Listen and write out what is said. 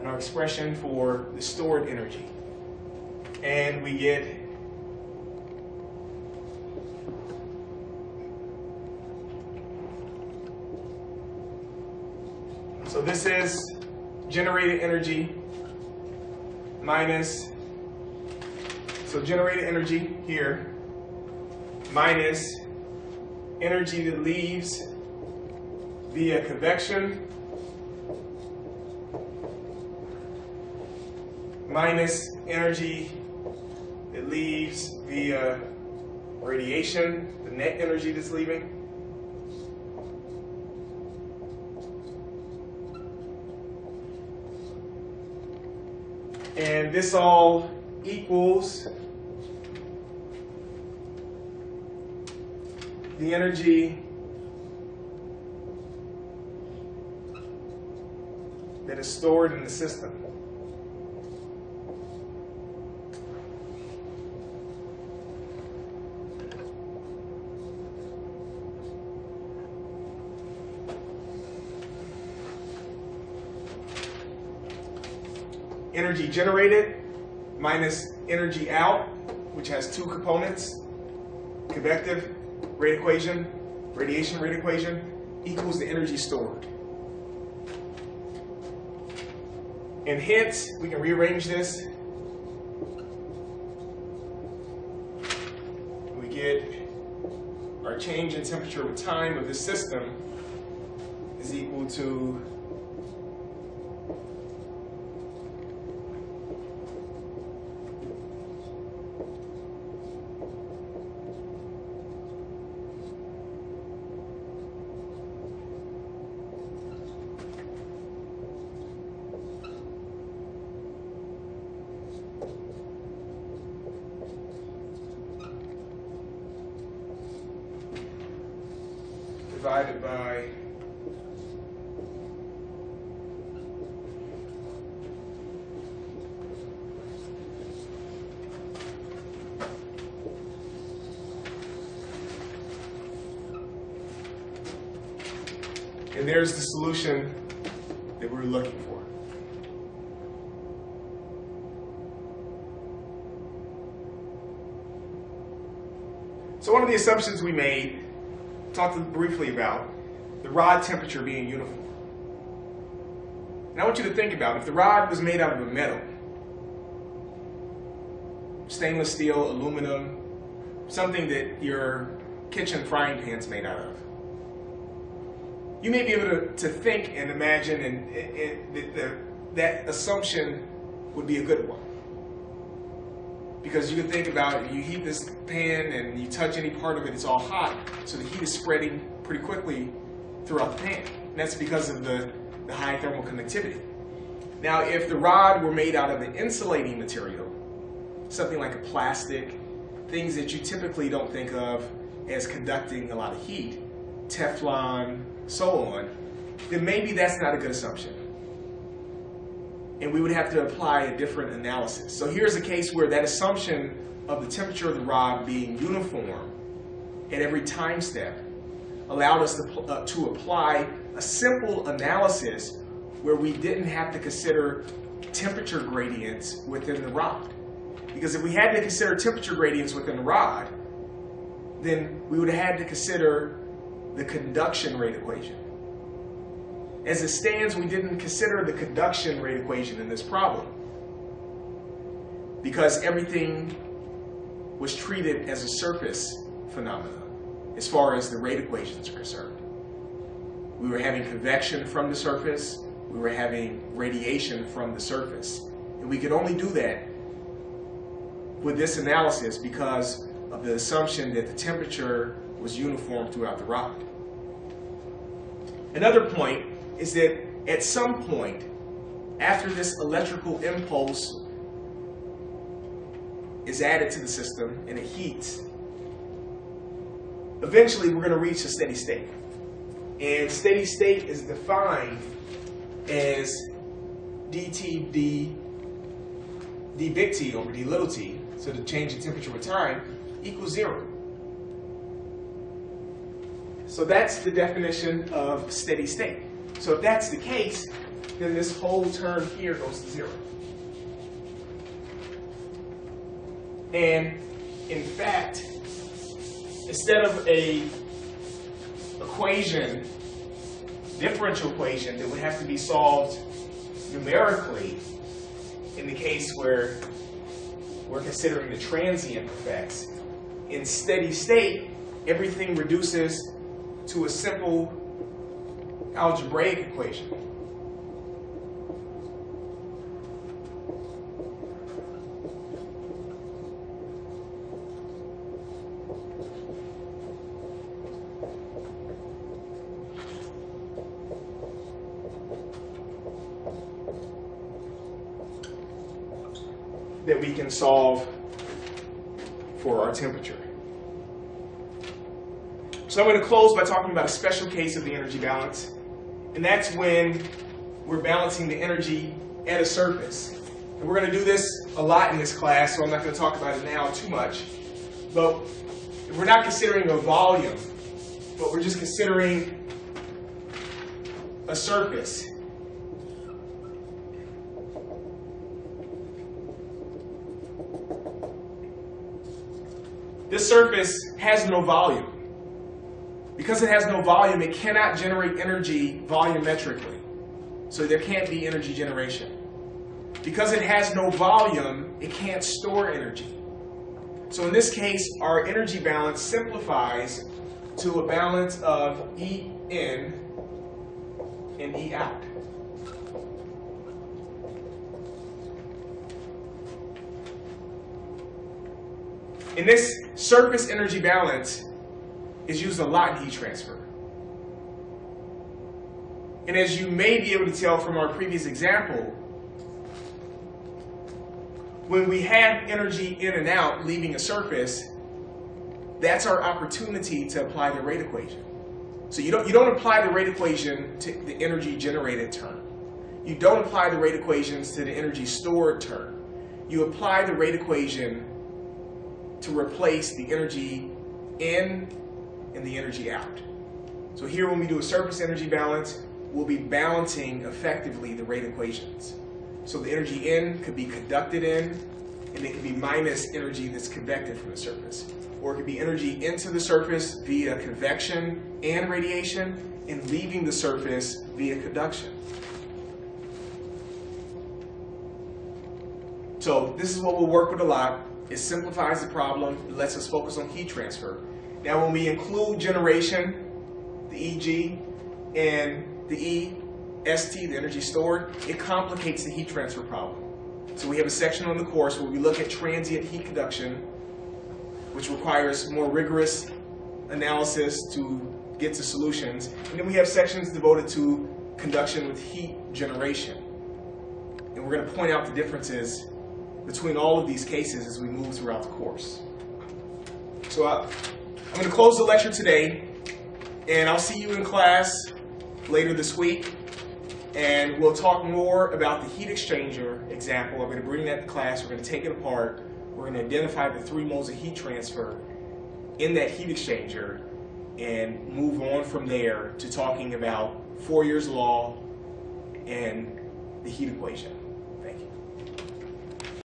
and our expression for the stored energy. And we get so this is generated energy minus, so generated energy here minus energy that leaves via convection minus energy that leaves via radiation, the net energy that's leaving. And this all equals the energy that is stored in the system. Energy generated minus energy out, which has two components, convective rate equation, radiation rate equation, equals the energy stored. And hence, we can rearrange this. We get our change in temperature with time of this system is equal to divided by and there's the solution that we're looking for. So one of the assumptions we made, talked briefly about, the rod temperature being uniform. And I want you to think about, if the rod was made out of a metal, stainless steel, aluminum, something that your kitchen frying pan's made out of, you may be able to think and imagine and that assumption would be a good one. Because you can think about it, you heat this pan and you touch any part of it, it's all hot, so the heat is spreading pretty quickly throughout the pan. And that's because of the high thermal conductivity. Now, if the rod were made out of an insulating material, something like a plastic, things that you typically don't think of as conducting a lot of heat, Teflon, so on, then maybe that's not a good assumption. And we would have to apply a different analysis. So here's a case where that assumption of the temperature of the rod being uniform at every time step allowed us to apply a simple analysis where we didn't have to consider temperature gradients within the rod. Because if we had to consider temperature gradients within the rod, then we would have had to consider the conduction rate equation. As it stands, we didn't consider the conduction rate equation in this problem because everything was treated as a surface phenomenon as far as the rate equations are concerned. We were having convection from the surface, we were having radiation from the surface. And we could only do that with this analysis because of the assumption that the temperature was uniform throughout the rod. Another point is that at some point, after this electrical impulse is added to the system and it heats, eventually we're going to reach a steady state. And steady state is defined as dt d big T over d little t, so the change in temperature with time, equals 0. So that's the definition of steady state. So if that's the case, then this whole term here goes to 0. And in fact, instead of a differential equation that would have to be solved numerically in the case where we're considering the transient effects, in steady state, everything reduces to a simple algebraic equation. That we can solve for our temperature. So I'm going to close by talking about a special case of the energy balance, and that's when we're balancing the energy at a surface. And we're going to do this a lot in this class, so I'm not going to talk about it now too much. But we're not considering a volume, but we're just considering a surface. This surface has no volume. Because it has no volume, it cannot generate energy volumetrically. So there can't be energy generation. Because it has no volume, it can't store energy. So in this case, our energy balance simplifies to a balance of E in and E out. And this surface energy balance is used a lot in heat transfer. And as you may be able to tell from our previous example, when we have energy in and out leaving a surface, that's our opportunity to apply the rate equation. So you don't apply the rate equation to the energy generated term. You don't apply the rate equations to the energy stored term. You apply the rate equation to replace the energy in and the energy out. So here when we do a surface energy balance, we'll be balancing effectively the rate equations. So the energy in could be conducted in, and it could be minus energy that's convected from the surface. Or it could be energy into the surface via convection and radiation, and leaving the surface via conduction. So this is what we'll work with a lot. It simplifies the problem, it lets us focus on heat transfer. Now when we include generation, the EG, and the EST, the energy stored, it complicates the heat transfer problem. So we have a section on the course where we look at transient heat conduction, which requires more rigorous analysis to get to solutions. And then we have sections devoted to conduction with heat generation. And we're going to point out the differences between all of these cases as we move throughout the course. So I'm going to close the lecture today, and I'll see you in class later this week, and we'll talk more about the heat exchanger example. I'm going to bring that to class, we're going to take it apart, we're going to identify the 3 modes of heat transfer in that heat exchanger, and move on from there to talking about Fourier's law and the heat equation.